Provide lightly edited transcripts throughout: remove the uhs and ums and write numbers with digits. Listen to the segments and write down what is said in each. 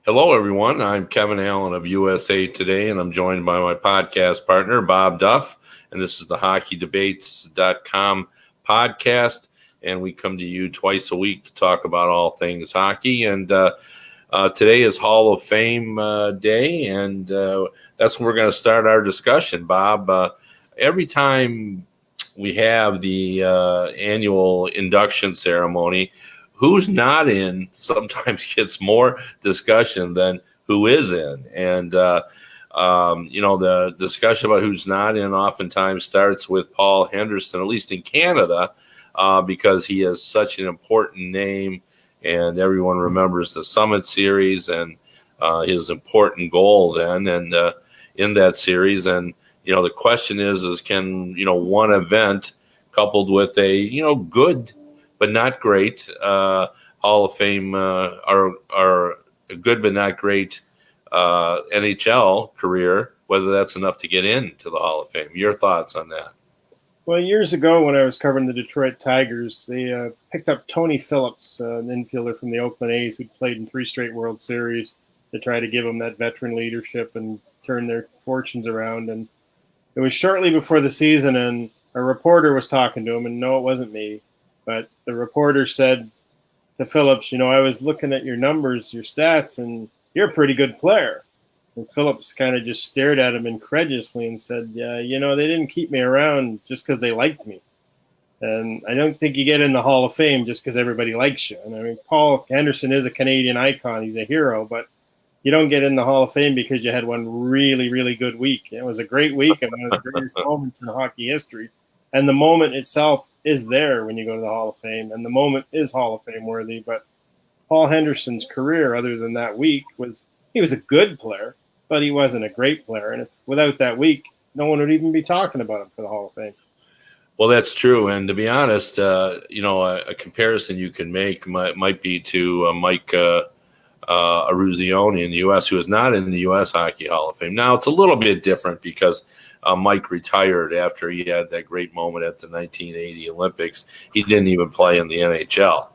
Hello, everyone. I'm Kevin Allen of USA Today, and I'm joined by my podcast partner, Bob Duff. And this is the hockeydebates.com podcast. And we come to you twice a week to talk about all things hockey. And today is Hall of Fame day, and that's where we're going to start our discussion, Bob. Every time we have the annual induction ceremony, who's not in sometimes gets more discussion than who is in. And, the discussion about who's not in oftentimes starts with Paul Henderson, at least in Canada, because he is such an important name. And everyone remembers the Summit Series and his important goal then and in that series. And, the question is can, one event coupled with a, good but not great Hall of Fame or a good but not great NHL career, whether that's enough to get into the Hall of Fame. Your thoughts on that? Well, years ago when I was covering the Detroit Tigers, they picked up Tony Phillips, an infielder from the Oakland A's who'd played in 3 straight World Series, to try to give them that veteran leadership and turn their fortunes around. And it was shortly before the season, and a reporter was talking to him, and no, it wasn't me. But the reporter said to Phillips, I was looking at your numbers, your stats, and you're a pretty good player. And Phillips kind of just stared at him incredulously and said, yeah, they didn't keep me around just because they liked me. And I don't think you get in the Hall of Fame just because everybody likes you. And I mean, Paul Henderson is a Canadian icon. He's a hero, but you don't get in the Hall of Fame because you had one really, really good week. It was a great week and one of the greatest moments in hockey history. And the moment itself is there when you go to the Hall of Fame, and the moment is Hall of Fame worthy. But Paul Henderson's career, other than that week, he was a good player, but he wasn't a great player. And without that week, no one would even be talking about him for the Hall of Fame. Well, that's true. And to be honest, a comparison you can make might be to Mike Eruzione in the U.S., who is not in the U.S. Hockey Hall of Fame. Now, it's a little bit different because Mike retired after he had that great moment at the 1980 Olympics. He didn't even play in the NHL.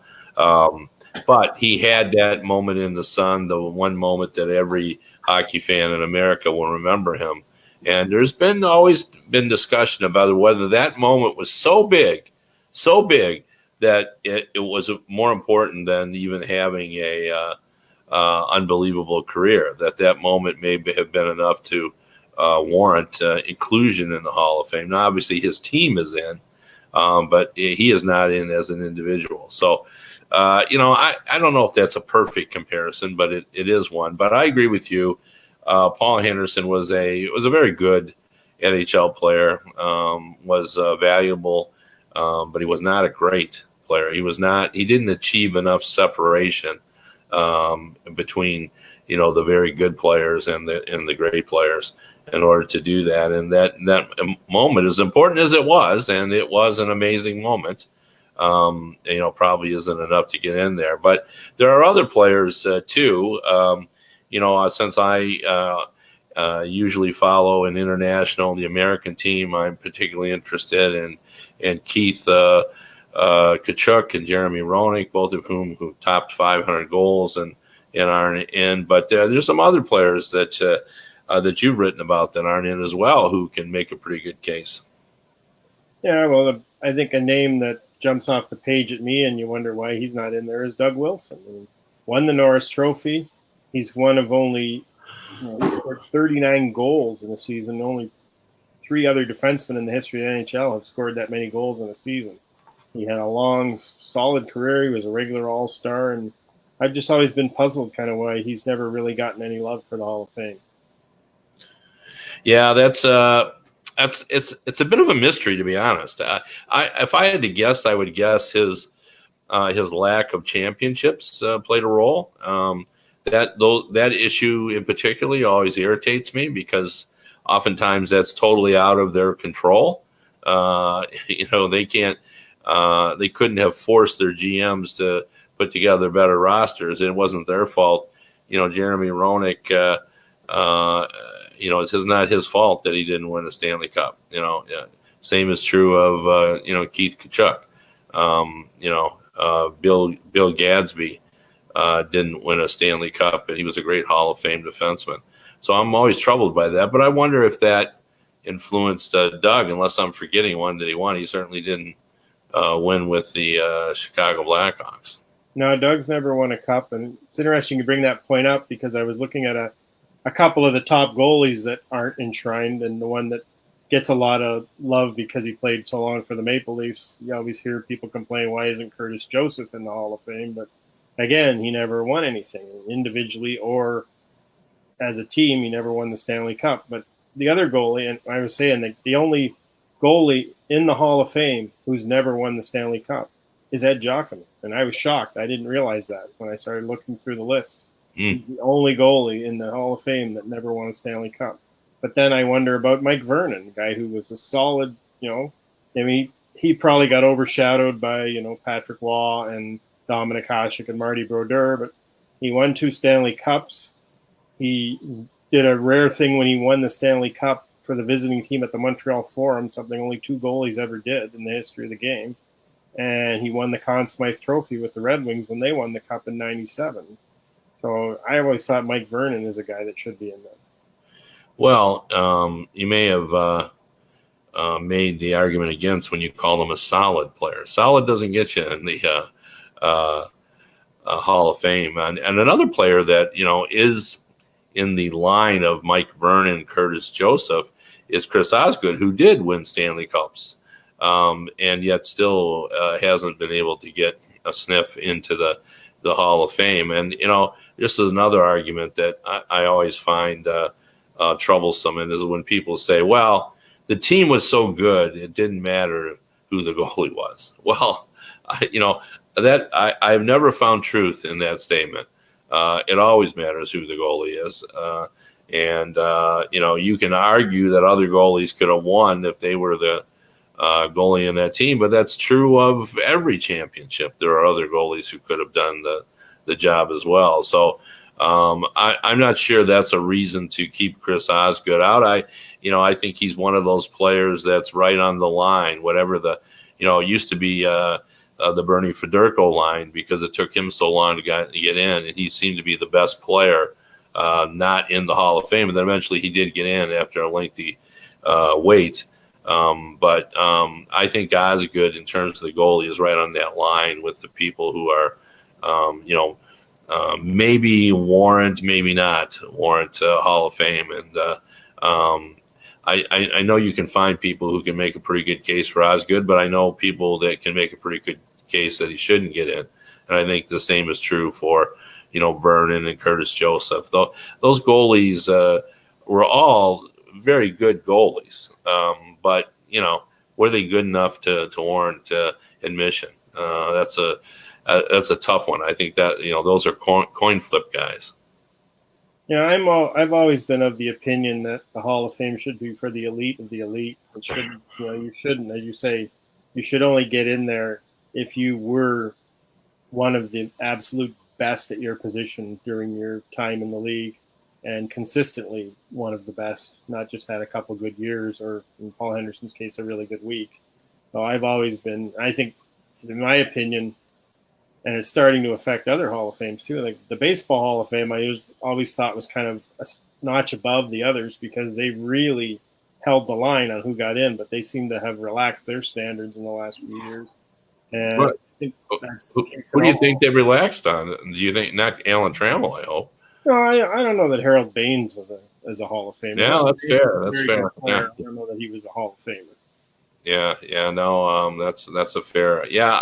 But he had that moment in the sun, the one moment that every hockey fan in America will remember him. And there's always been discussion about whether that moment was so big that it was more important than even having a unbelievable career, that moment may have been enough to warrant inclusion in the Hall of Fame. Now, obviously, his team is in, but he is not in as an individual. So, I don't know if that's a perfect comparison, but it is one. But I agree with you. Paul Henderson was a very good NHL player, was valuable, but he was not a great player. He didn't achieve enough separation between the very good players and the great players in order to do that. And that moment, as important as it was, and it was an amazing moment, probably isn't enough to get in there. But there are other players too. Since I usually follow an international, the American team, I'm particularly interested in Keith Tkachuk and Jeremy Roenick, both of who topped 500 goals and aren't in. But there's some other players that you've written about that aren't in as well, who can make a pretty good case. Yeah, well, I think a name that jumps off the page at me, and you wonder why he's not in there, is Doug Wilson. He won the Norris Trophy. He's one of only, he scored 39 goals in a season. Only 3 other defensemen in the history of the NHL have scored that many goals in a season. He had a long, solid career. He was a regular all-star, and I've just always been puzzled kind of why he's never really gotten any love for the Hall of Fame. Yeah, it's a bit of a mystery, to be honest. If I had to guess, I would guess his lack of championships played a role. That issue in particular always irritates me because oftentimes that's totally out of their control. They can't. They couldn't have forced their GMs to put together better rosters. It wasn't their fault. Jeremy Roenick. It's not his fault that he didn't win a Stanley Cup. Same is true of Keith Tkachuk. Bill Gadsby. didn't win a Stanley Cup, and he was a great Hall of Fame defenseman. So I'm always troubled by that. But I wonder if that influenced Doug, unless I'm forgetting one that he won. He certainly didn't win with the Chicago Blackhawks. No, Doug's never won a cup, and it's interesting you bring that point up because I was looking at a couple of the top goalies that aren't enshrined, and the one that gets a lot of love because he played so long for the Maple Leafs. You always hear people complain, why isn't Curtis Joseph in the Hall of Fame? But again, he never won anything individually or as a team. He never won the Stanley Cup. But the other goalie, and I was saying that the only goalie in the Hall of Fame who's never won the Stanley Cup is Ed Giacomo. And I was shocked. I didn't realize that when I started looking through the list. He's the only goalie in the Hall of Fame that never won a Stanley Cup. But then I wonder about Mike Vernon, a guy who was a solid, I mean, he probably got overshadowed by, Patrick Waugh and Dominic Hasek and Marty Brodeur, but he won 2 Stanley Cups. He did a rare thing when he won the Stanley Cup for the visiting team at the Montreal Forum, something only 2 goalies ever did in the history of the game. And he won the Conn Smythe Trophy with the Red Wings when they won the Cup in '97. So I always thought Mike Vernon is a guy that should be in there. Well, you may have made the argument against when you call him a solid player. Solid doesn't get you in the Hall of Fame. And another player that, is in the line of Mike Vernon, Curtis Joseph, is Chris Osgood, who did win Stanley Cups, and yet still hasn't been able to get a sniff into the Hall of Fame. And, this is another argument that I always find troublesome, and is when people say, well, the team was so good, it didn't matter who the goalie was. Well, I've never found truth in that statement. It always matters who the goalie is. And you can argue that other goalies could have won if they were the goalie in that team, but that's true of every championship. There are other goalies who could have done the job as well. So I'm not sure that's a reason to keep Chris Osgood out. I think he's one of those players that's right on the line, whatever it used to be the Bernie Federko line, because it took him so long to get in, and he seemed to be the best player not in the Hall of Fame. And then eventually he did get in after a lengthy wait. But I think Osgood, in terms of the goalie, is right on that line with the people who are, maybe warrant, maybe not warrant Hall of Fame. And I know you can find people who can make a pretty good case for Osgood, but I know people that can make a pretty good case that he shouldn't get in. And I think the same is true for, Vernon and Curtis Joseph. Those goalies were all very good goalies. But, were they good enough to warrant admission? That's a tough one. I think that, those are coin flip guys. Yeah, I've always been of the opinion that the Hall of Fame should be for the elite of the elite. It shouldn't, you shouldn't, as you say, you should only get in there if you were one of the absolute best at your position during your time in the league, and consistently one of the best, not just had a couple good years, or in Paul Henderson's case, a really good week. So I've always been, I think, in my opinion, and it's starting to affect other Hall of Fames too. Like the Baseball Hall of Fame, I always thought was kind of a notch above the others because they really held the line on who got in, but they seem to have relaxed their standards in the last few years. And right. I think that's who do you think they relaxed on? Do you think not Alan Trammell? I hope. No, I don't know that Harold Baines was a Hall of Famer. Yeah, that's fair. That's fair. Yeah. I don't know that he was a Hall of Famer. Yeah, no, that's a fair. Yeah,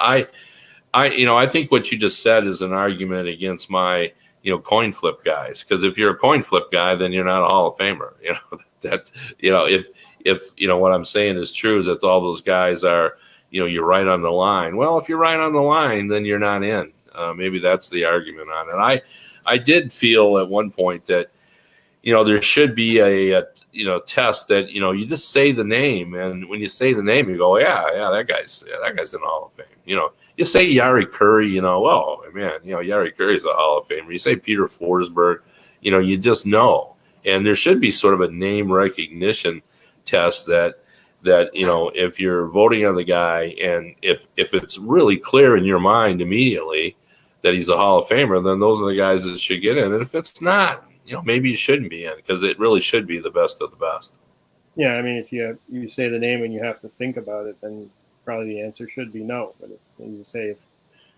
I think what you just said is an argument against my, coin flip guys. Because if you're a coin flip guy, then you're not a Hall of Famer. If what I'm saying is true, that all those guys are, you're right on the line. Well, if you're right on the line, then you're not in. Maybe that's the argument on it. I did feel at one point that, there should be a test that, you just say the name. And when you say the name, you go, yeah, that guy's in the Hall of Fame. You say Yari Curry, well, man, Yari Curry's a Hall of Famer. You say Peter Forsberg, you just know. And there should be sort of a name recognition test that if you're voting on the guy, and if it's really clear in your mind immediately that he's a Hall of Famer, then those are the guys that should get in. And if it's not, maybe you shouldn't be in, because it really should be the best of the best. Yeah, I mean, if you say the name and you have to think about it, then probably the answer should be no. But if you say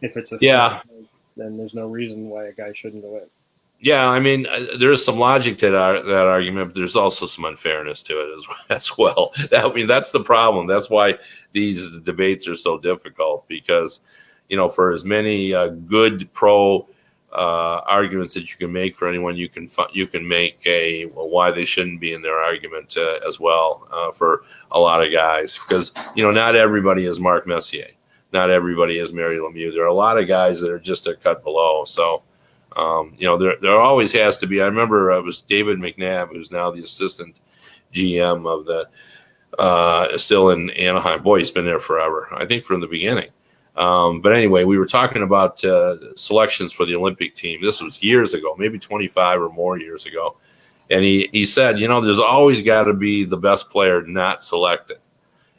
if it's a Yeah. then there's no reason why a guy shouldn't go in. Yeah, I mean, there is some logic to that argument, but there's also some unfairness to it as well. That's the problem. That's why these debates are so difficult, because, for as many good pro arguments that you can make for anyone, you can make why they shouldn't be in their argument as well for a lot of guys, because not everybody is Mark Messier, not everybody is Mary Lemieux. There are a lot of guys that are just a cut below. So. There always has to be. I remember it was David McNabb, who's now the assistant GM of the still in Anaheim. Boy, he's been there forever, I think from the beginning. But anyway, we were talking about selections for the Olympic team. This was years ago, maybe 25 or more years ago. And he said, there's always got to be the best player not selected.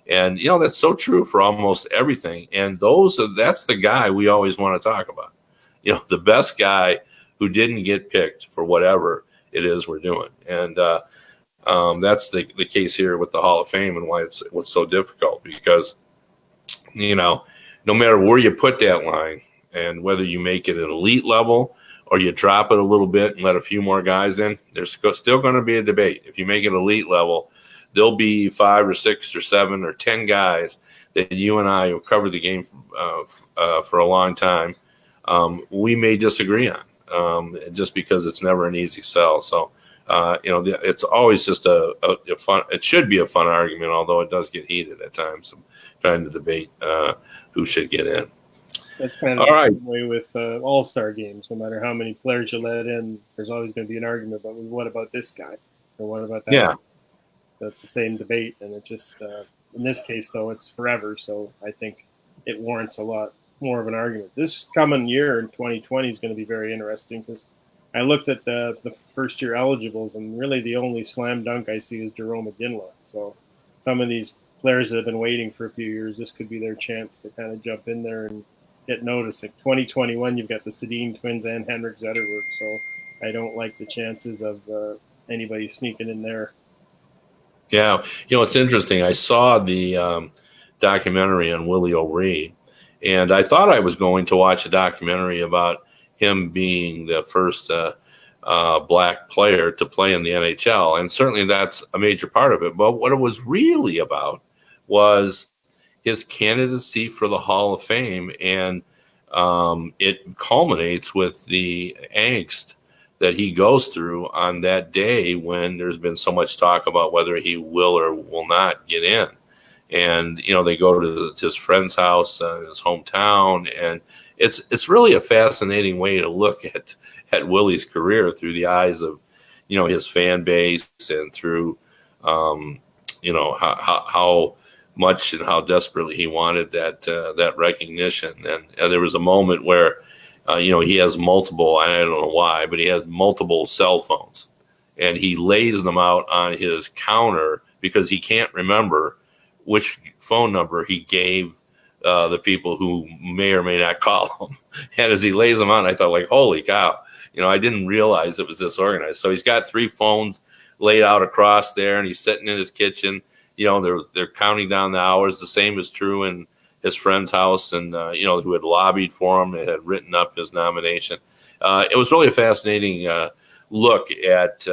And, that's so true for almost everything. And that's the guy we always want to talk about. The best guy who didn't get picked for whatever it is we're doing. And that's the case here with the Hall of Fame, and why it's so difficult, because, no matter where you put that line, and whether you make it an elite level or you drop it a little bit and let a few more guys in, there's still going to be a debate. If you make it elite level, there'll be 5 or 6 or 7 or 10 guys that you and I who covered the game for a long time, we may disagree on, just because it's never an easy sell. So, it's always just a fun. It should be a fun argument, although it does get heated at times, trying to debate who should get in. That's kind of the same way with all-star games. No matter how many players you let in, there's always going to be an argument about, what about this guy, or what about that guy? So it's the same debate, and it just in this case, though, it's forever. So I think it warrants a lot more of an argument. This coming year in 2020 is going to be very interesting, because I looked at the first year eligibles, and really the only slam dunk I see is Jerome McGinley. So some of these players that have been waiting for a few years, this could be their chance to kind of jump in there and get noticed. Like 2021, you've got the Sedin twins and Henrik Zetterberg. So I don't like the chances of anybody sneaking in there. Yeah, it's interesting. I saw the documentary on Willie O'Ree, and I thought I was going to watch a documentary about him being the first black player to play in the NHL. And certainly that's a major part of it. But what it was really about was his candidacy for the Hall of Fame. And it culminates with the angst that he goes through on that day, when there's been so much talk about whether he will or will not get in. And, they go to his friend's house in his hometown, and it's really a fascinating way to look at Willie's career through the eyes of, his fan base, and through, how much and how desperately he wanted that recognition. And there was a moment where, he has multiple, I don't know why, but he has multiple cell phones, and he lays them out on his counter because he can't remember which phone number he gave the people who may or may not call him. And as he lays them on, I thought, like, holy cow, I didn't realize it was this organized. So he's got 3 phones laid out across there, and he's sitting in his kitchen. They're counting down the hours. The same is true in his friend's house, and who had lobbied for him and had written up his nomination. It was really a fascinating look at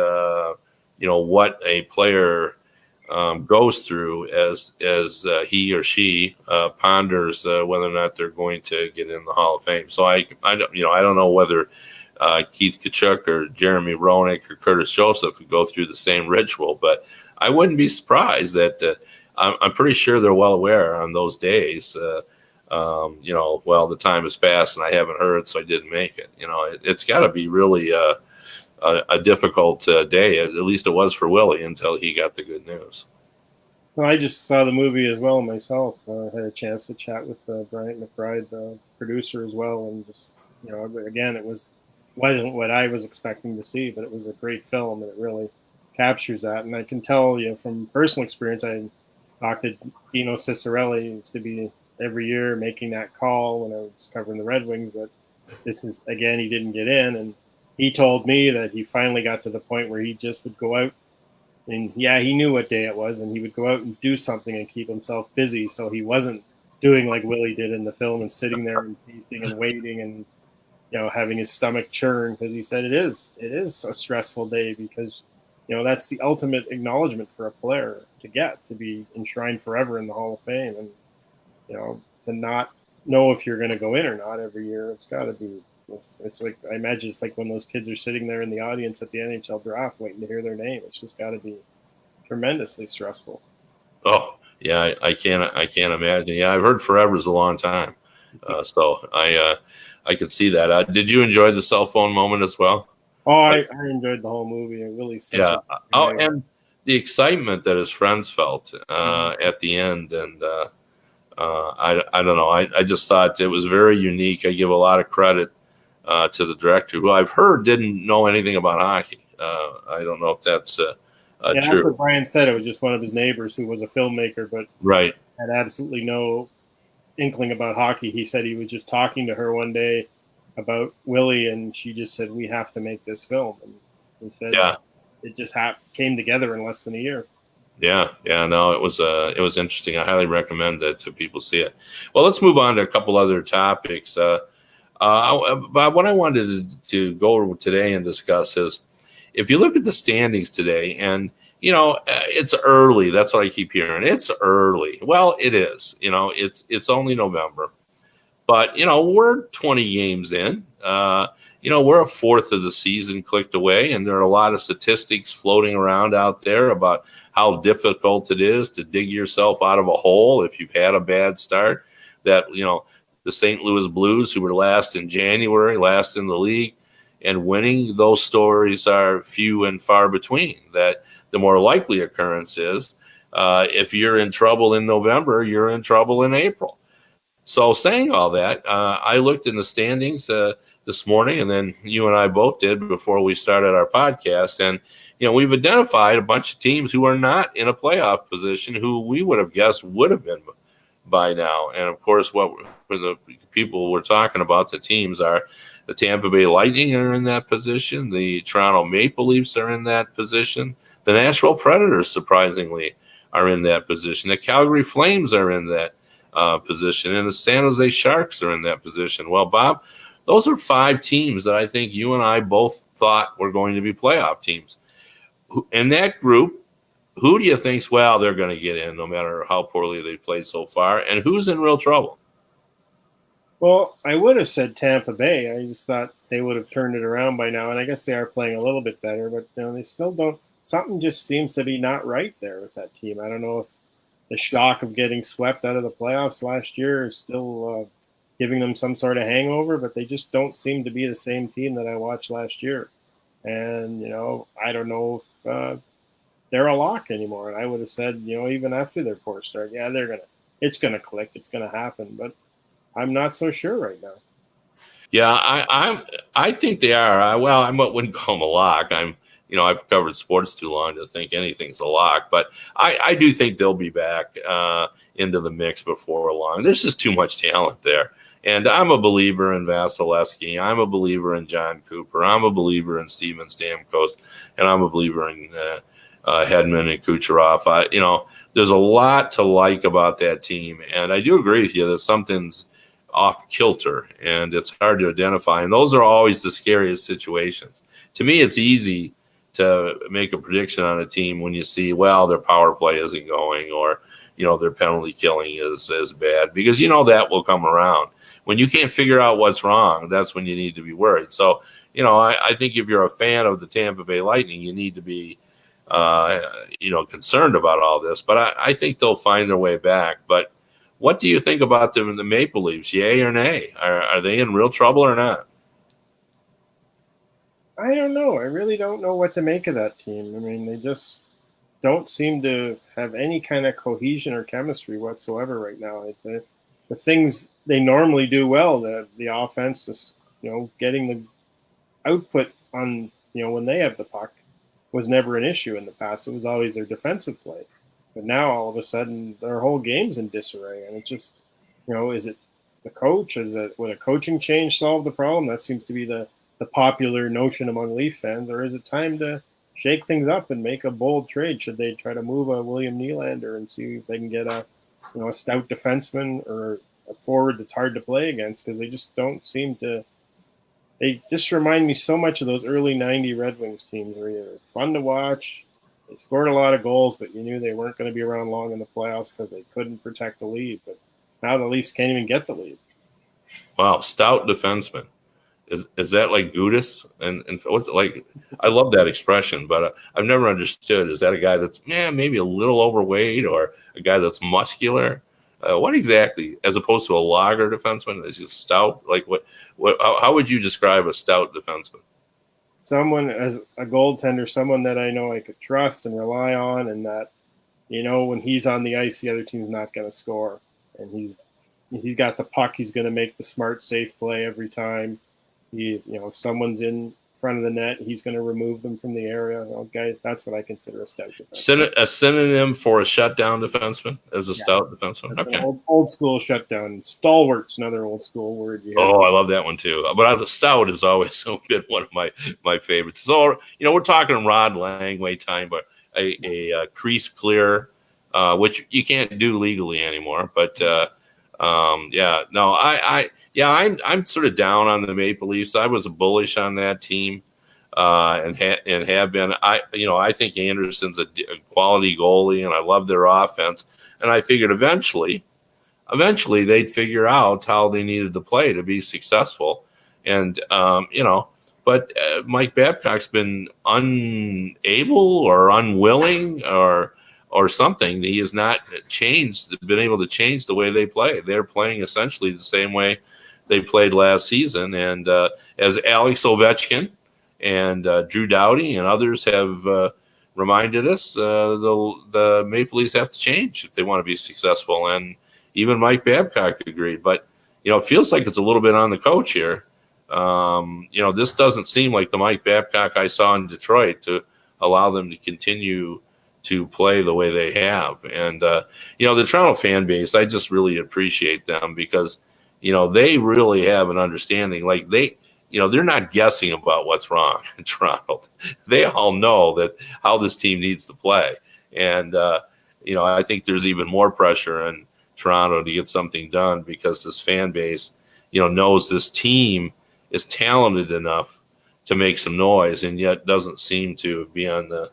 what a player goes through as he or she ponders whether or not they're going to get in the Hall of Fame. So I don't know whether Keith Tkachuk or Jeremy Roenick or Curtis Joseph would go through the same ritual, but I wouldn't be surprised that I'm pretty sure they're well aware on those days. Well, the time has passed and I haven't heard, so I didn't make it. It's got to be really a difficult day. At least it was for Willie until he got the good news. Well, I just saw the movie as well myself. Had a chance to chat with Bryant McBride, the producer, as well, and just again, wasn't what I was expecting to see, but it was a great film, and it really captures that. And I can tell from personal experience, I talked to Dino Ciccarelli. Used to be every year making that call when I was covering the Red Wings, that this is, again, he didn't get in. And he told me that he finally got to the point where he just would go out and, yeah, he knew what day it was, and he would go out and do something and keep himself busy, so he wasn't doing like Willie did in the film and sitting there and pacing and waiting and, having his stomach churn, because he said it is a stressful day, because that's the ultimate acknowledgement for a player to be enshrined forever in the Hall of Fame, and to not know if you're going to go in or not every year. It's got to be. It's like, I imagine it's like when those kids are sitting there in the audience at the NHL draft waiting to hear their name. It's just got to be tremendously stressful. Oh yeah, I can't imagine. Yeah, I've heard forever is a long time, so I could see that. Did you enjoy the cell phone moment as well? Oh, I enjoyed the whole movie. It really Yeah. Oh, and the excitement that his friends felt at the end, and I don't know. I just thought it was very unique. I give a lot of credit to the director, who I've heard didn't know anything about hockey. I don't know if that's true. That's what Brian said. It was just one of his neighbors who was a filmmaker, but Right. had absolutely no inkling about hockey. He said he was just talking to her one day about Willie, and she just said, "We have to make this film." And he said, Yeah. it just came together in less than a year. Yeah, no, it was interesting. I highly recommend that to people see it. Well, let's move on to a couple other topics. But what I wanted to go over today and discuss is, if you look at the standings today, and it's early. That's what I keep hearing. It's early. Well, it is. It's only November, but we're 20 games in. We're a fourth of the season clicked away, and there are a lot of statistics floating around out there about how difficult it is to dig yourself out of a hole if you've had a bad start. That the St. Louis Blues, who were last in January, last in the league, and winning, those stories are few and far between. That the more likely occurrence is, if you're in trouble in November, you're in trouble in April. So, saying all that, I looked in the standings this morning, and then you and I both did before we started our podcast. And, we've identified a bunch of teams who are not in a playoff position, who we would have guessed would have been by now. And, of course, what for the people we're talking about, the teams are the Tampa Bay Lightning are in that position. The Toronto Maple Leafs are in that position. The Nashville Predators, surprisingly, are in that position. The Calgary Flames are in that position, and the San Jose Sharks are in that position. Well, Bob, those are 5 teams that I think you and I both thought were going to be playoff teams. In that group, who do you think's, well, they're going to get in no matter how poorly they played so far, and who's in real trouble? Well, I would have said Tampa Bay. I just thought they would have turned it around by now, and I guess they are playing a little bit better, but they still don't. Something just seems to be not right there with that team. I don't know if the shock of getting swept out of the playoffs last year is still giving them some sort of hangover, but they just don't seem to be the same team that I watched last year. And, I don't know if they're a lock anymore. And I would have said, even after their poor start, yeah, it's going to click. It's going to happen. But I'm not so sure right now. Yeah, I think they are. I wouldn't call them a lock. I've covered sports too long to think anything's a lock, but I do think they'll be back into the mix before long. There's just too much talent there. And I'm a believer in Vasilevsky. I'm a believer in John Cooper. I'm a believer in Steven Stamkos. And I'm a believer in Hedman and Kucherov. There's a lot to like about that team. And I do agree with you that something's off kilter and it's hard to identify. And those are always the scariest situations. To me, it's easy to make a prediction on a team when you see, well, their power play isn't going, or, their penalty killing is bad, because that will come around. When you can't figure out what's wrong, that's when you need to be worried. So, I think if you're a fan of the Tampa Bay Lightning, you need to be, concerned about all this. But I think they'll find their way back. But what do you think about them in the Maple Leafs? Yay or nay? Are they in real trouble or not? I don't know. I really don't know what to make of that team. I mean, they just don't seem to have any kind of cohesion or chemistry whatsoever right now. The things they normally do well, the offense, is, getting the output on, when they have the puck, was never an issue in the past. It was always their defensive play. But now all of a sudden their whole game's in disarray, and it just, is the coach? Would a coaching change solve the problem? That seems to be the popular notion among Leaf fans. Or is it time to shake things up and make a bold trade? Should they try to move a William Nylander and see if they can get a stout defenseman or a forward that's hard to play against? Because they just don't seem to. They just remind me so much of those early '90 Red Wings teams where they're fun to watch. They scored a lot of goals, but you knew they weren't going to be around long in the playoffs because they couldn't protect the lead. But now the Leafs can't even get the lead. Wow, stout defenseman. Is that like Gudis? And what's like? I love that expression, but I've never understood. Is that a guy that's maybe a little overweight, or a guy that's muscular? What exactly, as opposed to a lager defenseman, is just stout? Like what? How would you describe a stout defenseman? Someone as a goaltender, someone that I know I could trust and rely on, and that when he's on the ice, the other team's not going to score, and he's got the puck. He's going to make the smart, safe play every time. If someone's in front of the net, he's going to remove them from the area. Okay, that's what I consider a stout defenseman. A synonym for a shutdown defenseman is a stout defenseman. That's okay, an old school shutdown. Stalwart's another old school word. Oh, I love that one too. But the stout has always been one of my favorites. So we're talking Rod Langway time, but a crease clear, which you can't do legally anymore. But I'm sort of down on the Maple Leafs. I was bullish on that team, and have been. I think Anderson's a quality goalie, and I love their offense. And I figured eventually they'd figure out how they needed to play to be successful. And but Mike Babcock's been unable or unwilling or something. He has not been able to change the way they play. They're playing essentially the same way they played last season. And as Alex Ovechkin and Drew Doughty and others have reminded us, the Maple Leafs have to change if they want to be successful. And even Mike Babcock agreed. But, it feels like it's a little bit on the coach here. This doesn't seem like the Mike Babcock I saw in Detroit to allow them to continue to play the way they have. And, the Toronto fan base, I just really appreciate them because, they really have an understanding. Like they're not guessing about what's wrong in Toronto. They all know how this team needs to play. And, I think there's even more pressure on Toronto to get something done because this fan base, knows this team is talented enough to make some noise and yet doesn't seem to be on the,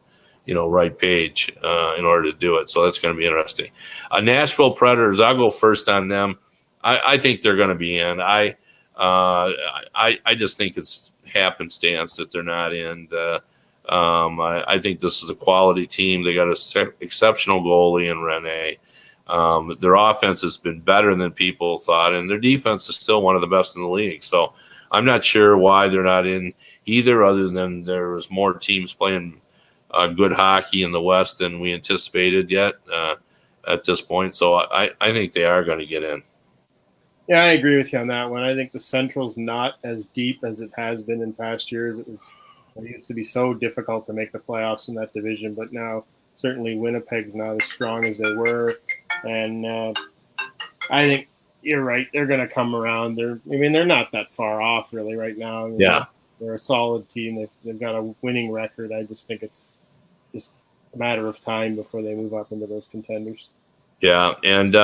right page in order to do it. So that's going to be interesting. Nashville Predators, I'll go first on them. I think they're going to be in. I just think it's happenstance that they're not in. I think this is a quality team. They got an exceptional goalie in Rene. Their offense has been better than people thought, and their defense is still one of the best in the league. So I'm not sure why they're not in either, other than there was more teams playing good hockey in the West than we anticipated yet at this point. So I think they are going to get in. Yeah, I agree with you on that one. I think the Central's not as deep as it has been in past years. It used to be so difficult to make the playoffs in that division, but now certainly Winnipeg's not as strong as they were. And I think you're right. They're going to come around. They're not that far off really right now. They're a solid team. They've got a winning record. I just think it's just a matter of time before they move up into those contenders. Yeah, and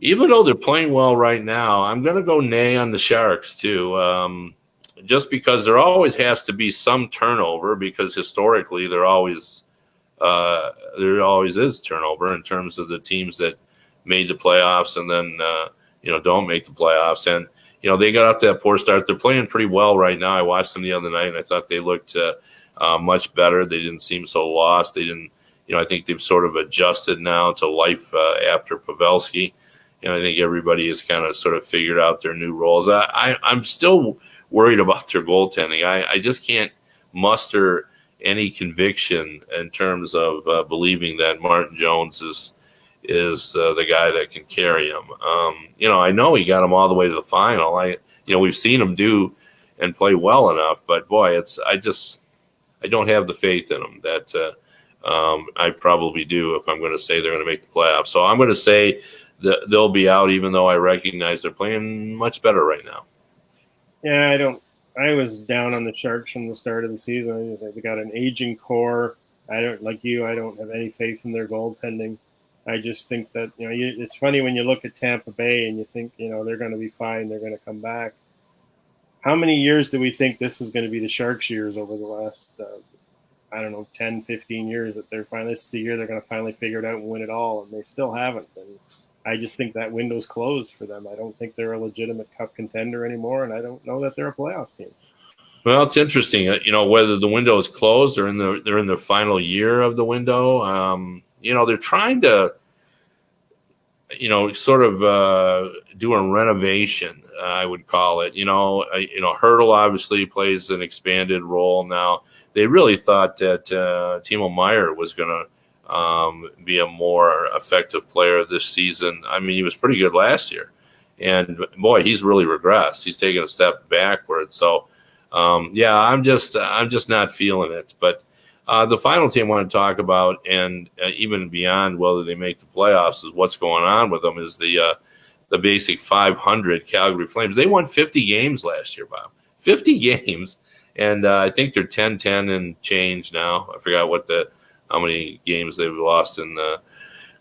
even though they're playing well right now, I'm going to go nay on the Sharks too. Just because there always has to be some turnover, because historically there always is turnover in terms of the teams that made the playoffs and then don't make the playoffs. And they got up to that poor start. They're playing pretty well right now. I watched them the other night and I thought they looked much better. They didn't seem so lost. They didn't. I think they've sort of adjusted now to life after Pavelski. I think everybody has kind of sort of figured out their new roles. I'm still worried about their goaltending. I just can't muster any conviction in terms of believing that Martin Jones is the guy that can carry him. I know he got him all the way to the final. We've seen him do and play well enough, but boy, I don't have the faith in him that I probably do if I'm going to say they're going to make the playoffs. So I'm going to say they'll be out, even though I recognize they're playing much better right now. Yeah, I was down on the Sharks from the start of the season. They got an aging core. I don't like you. I don't have any faith in their goaltending. I just think that it's funny when you look at Tampa Bay and you think they're going to be fine. They're going to come back. How many years do we think this was going to be the Sharks' years over the last, I don't know, 10, 15 years that this is the year they're going to finally figure it out and win it all, and they still haven't. And I just think that window's closed for them. I don't think they're a legitimate cup contender anymore, and I don't know that they're a playoff team. Well, it's interesting, whether the window is closed or they're in the final year of the window. They're trying to, sort of do a renovation, I would call it. Hurdle obviously plays an expanded role now. They really thought that Timo Meier was going to be a more effective player this season. I mean, he was pretty good last year, and boy, he's really regressed. He's taken a step backward. So, I'm just not feeling it. But the final team I want to talk about, and even beyond whether they make the playoffs, is what's going on with them. Is the basic 500 Calgary Flames. They won 50 games last year, Bob. 50 games, and I think they're 10-10 and change now. I forgot how many games they've lost in the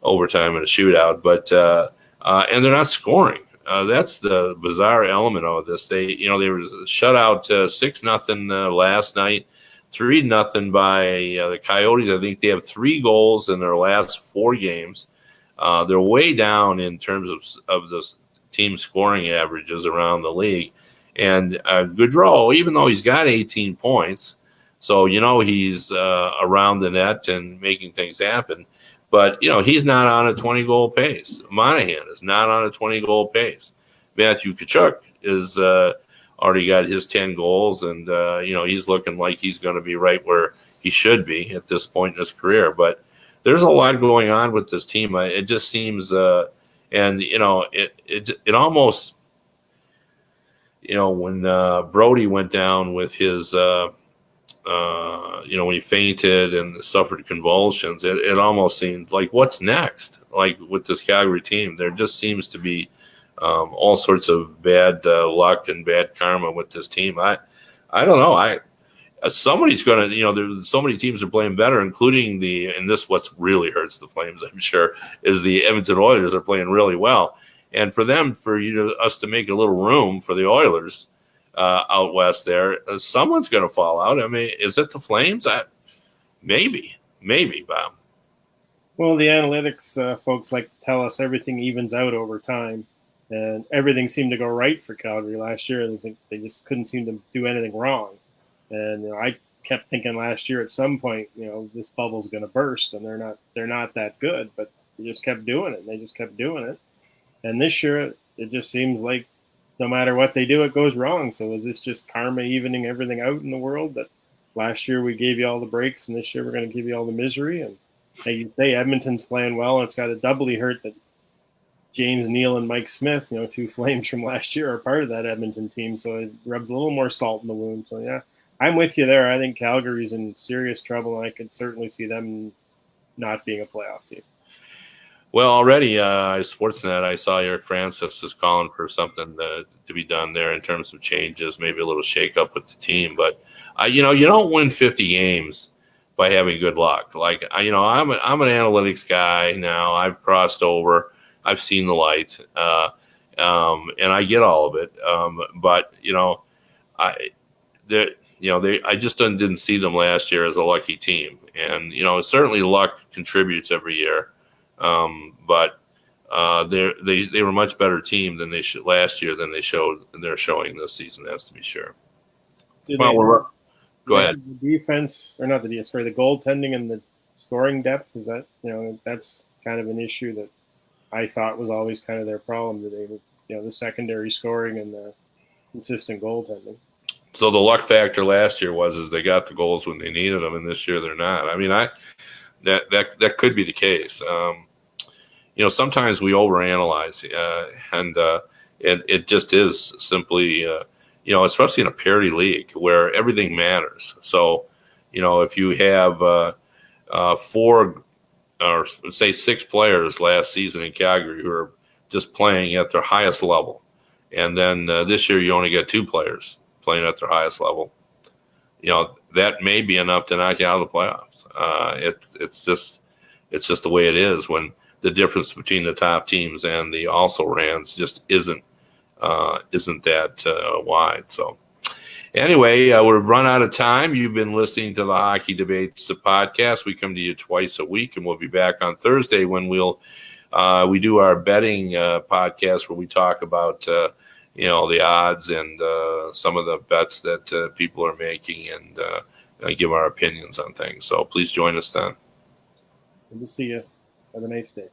overtime and a shootout, but and they're not scoring. That's the bizarre element of this. They were shut out 6-0 last night, 3-0 by the Coyotes. I think they have 3 goals in their last 4 games. They're way down in terms of the team scoring averages around the league. And Gaudreau, even though he's got 18 points, so he's around the net and making things happen. But, he's not on a 20-goal pace. Monahan is not on a 20-goal pace. Matthew Tkachuk is already got his 10 goals, and, he's looking like he's going to be right where he should be at this point in his career. But there's a lot going on with this team. It just seems and, it almost, when Brody went down with his when he fainted and suffered convulsions, it almost seemed like what's next? Like with this Calgary team, there just seems to be all sorts of bad luck and bad karma with this team. I don't know. Somebody's going to, there's so many teams are playing better, including and this what's really hurts the Flames, I'm sure, is the Edmonton Oilers are playing really well. And for us to make a little room for the Oilers out west there, someone's going to fall out. I mean, is it the Flames? Maybe, Bob. Well, the analytics folks like to tell us everything evens out over time, and everything seemed to go right for Calgary last year. I think they just couldn't seem to do anything wrong. And I kept thinking last year at some point, this bubble's going to burst, and they're not that good, but they just kept doing it. And they just kept doing it. And this year, it just seems like no matter what they do, it goes wrong. So is this just karma evening everything out in the world, that last year we gave you all the breaks and this year we're going to give you all the misery? And you say Edmonton's playing well, and it's got to doubly hurt that James Neal and Mike Smith, 2 Flames from last year, are part of that Edmonton team. So it rubs a little more salt in the wound. So, yeah, I'm with you there. I think Calgary's in serious trouble, and I could certainly see them not being a playoff team. Well, already, Sportsnet, I saw Eric Francis is calling for something to be done there in terms of changes, maybe a little shake-up with the team. But, you don't win 50 games by having good luck. Like, I'm an analytics guy now. I've crossed over. I've seen the light, and I get all of it. But, I just didn't see them last year as a lucky team. And, certainly luck contributes every year. But they were a much better team than they should last year than they're showing this season. That's to be sure. Go ahead. The defense, or not the defense, sorry, the goaltending and the scoring depth, is that that's kind of an issue that I thought was always kind of their problem today. The secondary scoring and the consistent goaltending. So the luck factor last year was they got the goals when they needed them, and this year they're not. I mean, that could be the case. Sometimes we overanalyze, and it just is simply, especially in a parity league where everything matters. So, if you have 4 or say 6 players last season in Calgary who are just playing at their highest level. And then this year you only get 2 players playing at their highest level. That may be enough to knock you out of the playoffs. It's just the way it is when the difference between the top teams and the also-rans just isn't that wide. So anyway, we've run out of time. You've been listening to the Hockey Debates podcast. We come to you twice a week, and we'll be back on Thursday when we do our betting podcast where we talk about the odds and some of the bets that people are making and give our opinions on things. So please join us then. Good to see you. Have a nice day.